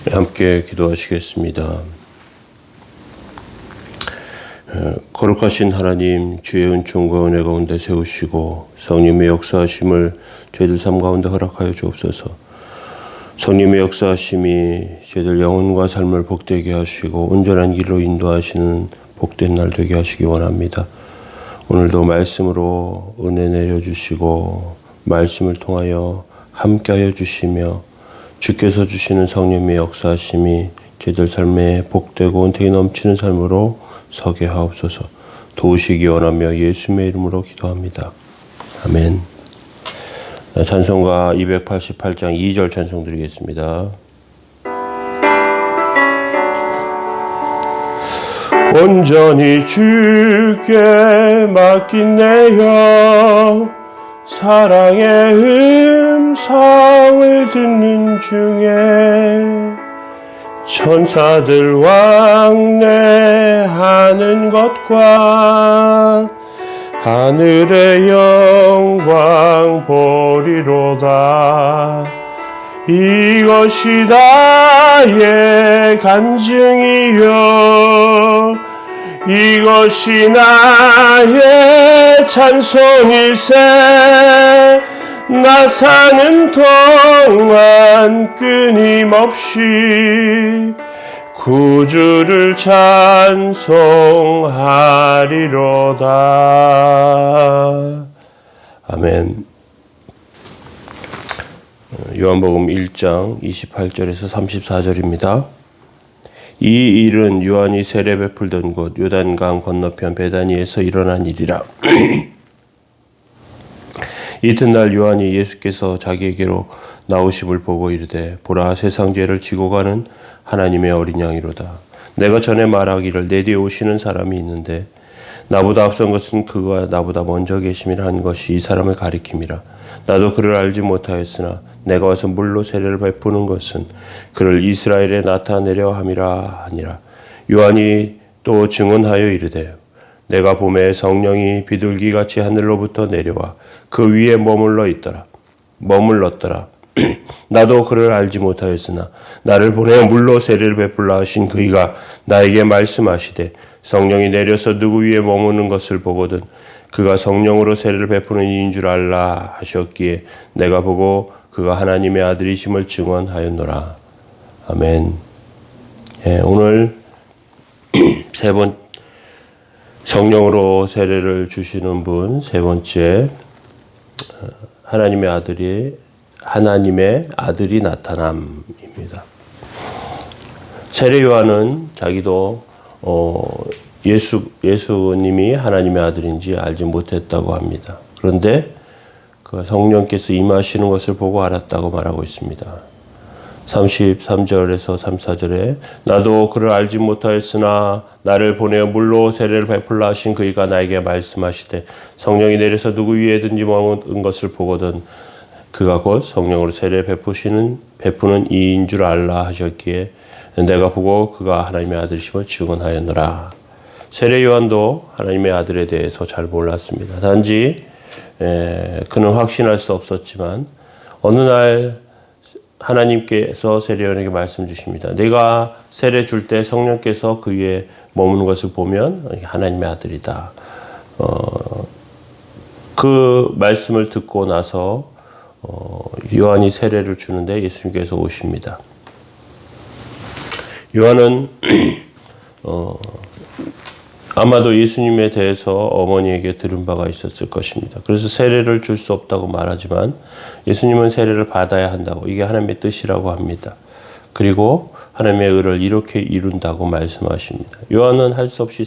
함께 기도하시겠습니다. 거룩하신 하나님, 주의 은총과 은혜 가운데 세우시고 성령의 역사하심을 저희들 삶 가운데 허락하여 주옵소서. 성령의 역사하심이 저희들 영혼과 삶을 복되게 하시고 온전한 길로 인도하시는 복된 날 되게 하시기 원합니다. 오늘도 말씀으로 은혜 내려주시고 말씀을 통하여 함께하여 주시며 주께서 주시는 성령의 역사하심이 저희들 삶에 복되고 은총이 넘치는 삶으로 서게 하옵소서. 도우시기 원하며 예수님의 이름으로 기도합니다. 아멘. 찬송가 288장 2절 찬송 드리겠습니다. 온전히 주께 맡긴 내 영, 사랑의 음성을 듣는 중에 천사들 왕래하는 것과 하늘의 영광 보리로다. 이것이 나의 간증이요 이것이 나의 찬송일세. 나 사는 동안 끊임없이 구주를 찬송하리로다. 아멘. 요한복음 1장 28절에서 34절입니다. 이 일은 요한이 세례 베풀던 곳 요단강 건너편 베다니에서 일어난 일이라. 이튿날 요한이 예수께서 자기에게로 나오심을 보고 이르되, 보라, 세상 죄를 지고 가는 하나님의 어린 양이로다. 내가 전에 말하기를 내 뒤에 오시는 사람이 있는데 나보다 앞선 것은 그가 나보다 먼저 계심이라 한 것이 이 사람을 가리킴이라. 나도 그를 알지 못하였으나 내가 와서 물로 세례를 베푸는 것은 그를 이스라엘에 나타내려 함이라 하니라. 요한이 또 증언하여 이르되, 내가 봄에 성령이 비둘기같이 하늘로부터 내려와 그 위에 머물렀더라. 나도 그를 알지 못하였으나 나를 보내 물로 세례를 베풀라 하신 그이가 나에게 말씀하시되, 성령이 내려서 누구 위에 머무는 것을 보거든 그가 성령으로 세례를 베푸는 이인 줄 알라 하셨기에 내가 보고 그가 하나님의 아들이심을 증언하였노라. 아멘. 오늘 성령으로 세례를 주시는 분 세 번째, 하나님의 아들이 나타남입니다. 세례 요한은 자기도 예수님이 하나님의 아들인지 알지 못했다고 합니다. 그런데 그 성령께서 임하시는 것을 보고 알았다고 말하고 있습니다. 33절에서 34절에 나도 그를 알지 못하였으나 나를 보내어 물로 세례를 베풀라 하신 그이가 나에게 말씀하시되, 성령이 내려서 누구 위에든지 머무는 것을 보거든 그가 곧 성령으로 세례 베푸는 이인 줄 알라 하셨기에 내가 보고 그가 하나님의 아들이심을 증언하였노라. 세례 요한도 하나님의 아들에 대해서 잘 몰랐습니다. 단지 그는 확신할 수 없었지만 어느 날 하나님께서 세례 요한에게 말씀 주십니다. 내가 세례 줄 때 성령께서 그 위에 머무는 것을 보면 하나님의 아들이다. 그 말씀을 듣고 나서 요한이 세례를 주는데 예수님께서 오십니다. 요한은 아마도 예수님에 대해서 어머니에게 들은 바가 있었을 것입니다. 그래서 세례를 줄 수 없다고 말하지만 예수님은 세례를 받아야 한다고, 이게 하나님의 뜻이라고 합니다. 그리고 하나님의 의를 이렇게 이룬다고 말씀하십니다. 요한은 할 수 없이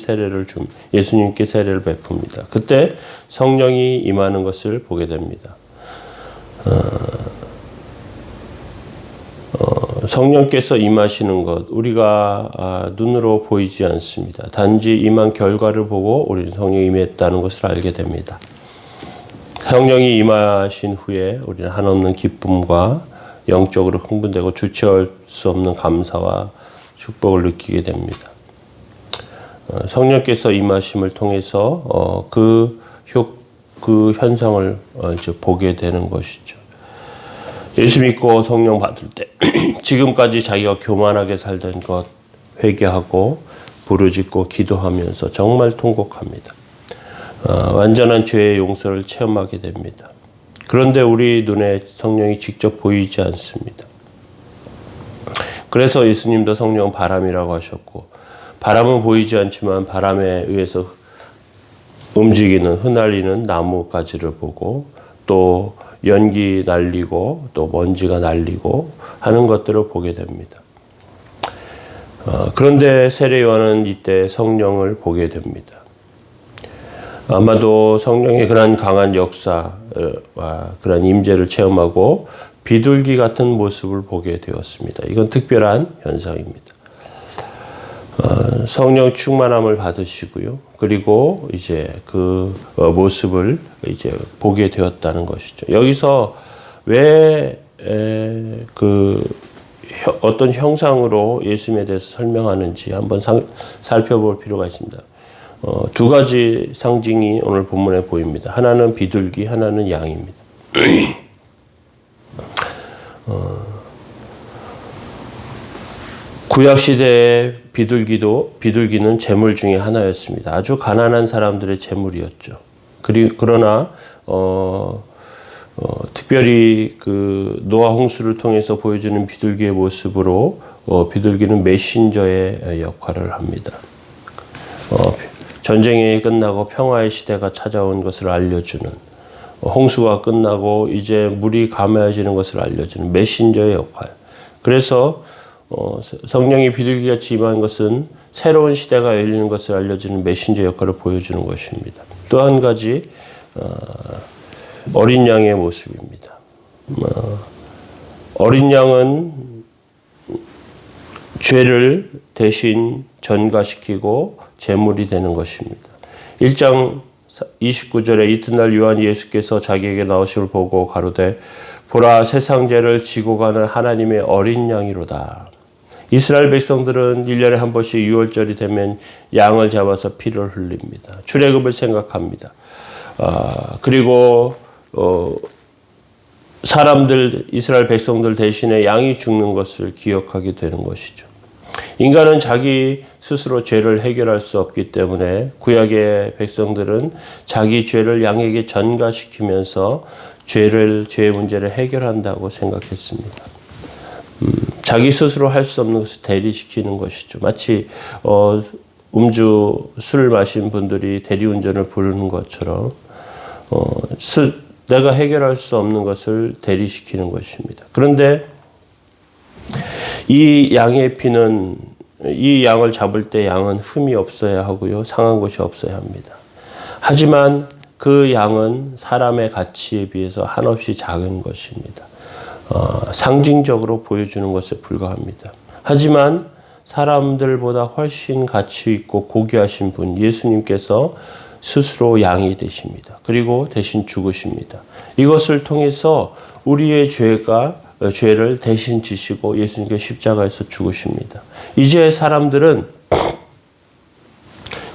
예수님께 세례를 베풉니다. 그때 성령이 임하는 것을 보게 됩니다. 성령께서 임하시는 것, 우리가 눈으로 보이지 않습니다. 단지 임한 결과를 보고 우리는 성령이 임했다는 것을 알게 됩니다. 성령이 임하신 후에 우리는 한없는 기쁨과 영적으로 흥분되고 주체할 수 없는 감사와 축복을 느끼게 됩니다. 성령께서 임하심을 통해서 그 현상을 이제 보게 되는 것이죠. 예수 믿고 성령 받을 때 지금까지 자기가 교만하게 살던 것 회개하고 부르짖고 기도하면서 정말 통곡합니다. 완전한 죄의 용서를 체험하게 됩니다. 그런데 우리 눈에 성령이 직접 보이지 않습니다. 그래서 예수님도 성령은 바람이라고 하셨고, 바람은 보이지 않지만 바람에 의해서 움직이는 흩날리는 나뭇가지를 보고 또 연기 날리고 또 먼지가 날리고 하는 것들을 보게 됩니다. 그런데 세례 요한은 이때 성령을 보게 됩니다. 아마도 성령의 그런 강한 역사와 그런 임재를 체험하고 비둘기 같은 모습을 보게 되었습니다. 이건 특별한 현상입니다. 성령 충만함을 받으시고요. 그리고 이제 그 모습을 이제 보게 되었다는 것이죠. 여기서 왜 어떤 형상으로 예수님에 대해서 설명하는지 한번 살펴볼 필요가 있습니다. 두 가지 상징이 오늘 본문에 보입니다. 하나는 비둘기, 하나는 양입니다. 구약 시대의 비둘기는 제물 중에 하나였습니다. 아주 가난한 사람들의 제물이었죠. 그러나 특별히 그 노아 홍수를 통해서 보여주는 비둘기의 모습으로 비둘기는 메신저의 역할을 합니다. 전쟁이 끝나고 평화의 시대가 찾아온 것을 알려주는, 홍수가 끝나고 이제 물이 감해지는 것을 알려주는 메신저의 역할. 그래서 성령이 비둘기같이 임한 것은 새로운 시대가 열리는 것을 알려주는 메신저 역할을 보여주는 것입니다. 또 한 가지 어린 양의 모습입니다. 어린 양은 죄를 대신 전가시키고 제물이 되는 것입니다. 1장 29절에 이튿날 요한이 예수께서 자기에게 나오심을 보고 가로되 보라 세상 죄를 지고 가는 하나님의 어린 양이로다. 이스라엘 백성들은 1년에 한 번씩 6월절이 되면 양을 잡아서 피를 흘립니다. 출애굽을 생각합니다. 그리고 이스라엘 백성들 대신에 양이 죽는 것을 기억하게 되는 것이죠. 인간은 자기 스스로 죄를 해결할 수 없기 때문에 구약의 백성들은 자기 죄를 양에게 전가시키면서 죄의 문제를 해결한다고 생각했습니다. 자기 스스로 할 수 없는 것을 대리시키는 것이죠. 마치 술 마신 분들이 대리운전을 부르는 것처럼 내가 해결할 수 없는 것을 대리시키는 것입니다. 그런데 이 양을 잡을 때 양은 흠이 없어야 하고요. 상한 것이 없어야 합니다. 하지만 그 양은 사람의 가치에 비해서 한없이 작은 것입니다. 상징적으로 보여주는 것에 불과합니다. 하지만 사람들보다 훨씬 가치 있고 고귀하신 분 예수님께서 스스로 양이 되십니다. 그리고 대신 죽으십니다. 이것을 통해서 우리의 죄를 대신 지시고 예수님께서 십자가에서 죽으십니다. 이제 사람들은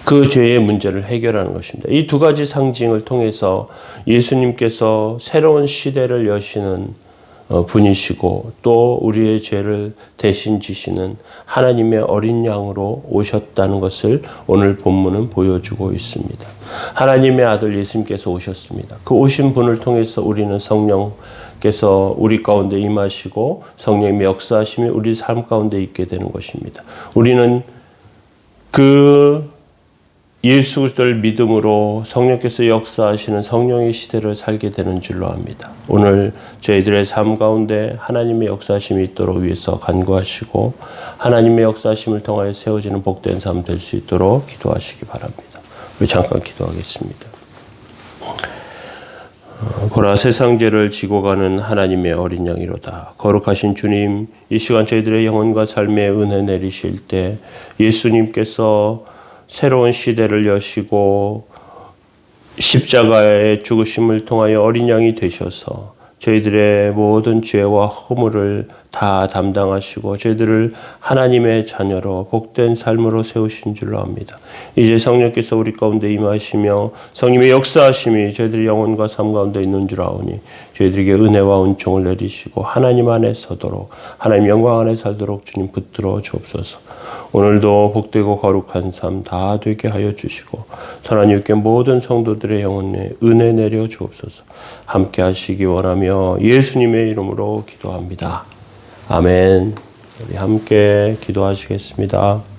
그 죄의 문제를 해결하는 것입니다. 이 두 가지 상징을 통해서 예수님께서 새로운 시대를 여시는 분이시고 또 우리의 죄를 대신 지시는 하나님의 어린 양으로 오셨다는 것을 오늘 본문은 보여주고 있습니다. 하나님의 아들 예수님께서 오셨습니다. 그 오신 분을 통해서 우리는 성령께서 우리 가운데 임하시고 성령의 역사하심이 우리 삶 가운데 있게 되는 것입니다. 우리는 그 예수 그리스도를 믿음으로 성령께서 역사하시는 성령의 시대를 살게 되는 줄로 압니다. 오늘 저희들의 삶 가운데 하나님의 역사하심이 있도록 위해서 간구하시고 하나님의 역사하심을 통하여 세워지는 복된 삶 될 수 있도록 기도하시기 바랍니다. 우리 잠깐 기도하겠습니다. 보라 세상 죄를 지고 가는 하나님의 어린 양이로다. 거룩하신 주님, 이 시간 저희들의 영혼과 삶에 은혜 내리실 때 예수님께서 새로운 시대를 여시고 십자가의 죽으심을 통하여 어린 양이 되셔서 저희들의 모든 죄와 허물을 다 담당하시고 저희들을 하나님의 자녀로 복된 삶으로 세우신 줄로 압니다. 이제 성령께서 우리 가운데 임하시며 성령의 역사하심이 저희들의 영혼과 삶 가운데 있는 줄 아오니 저희들에게 은혜와 은총을 내리시고 하나님 안에 서도록 하나님 영광 안에 살도록 주님 붙들어 주옵소서. 오늘도 복되고 거룩한 삶 다 되게 하여 주시고 선한 유께 모든 성도들의 영혼에 은혜 내려 주옵소서. 함께 하시기 원하며 예수님의 이름으로 기도합니다. 아멘. 우리 함께 기도하시겠습니다.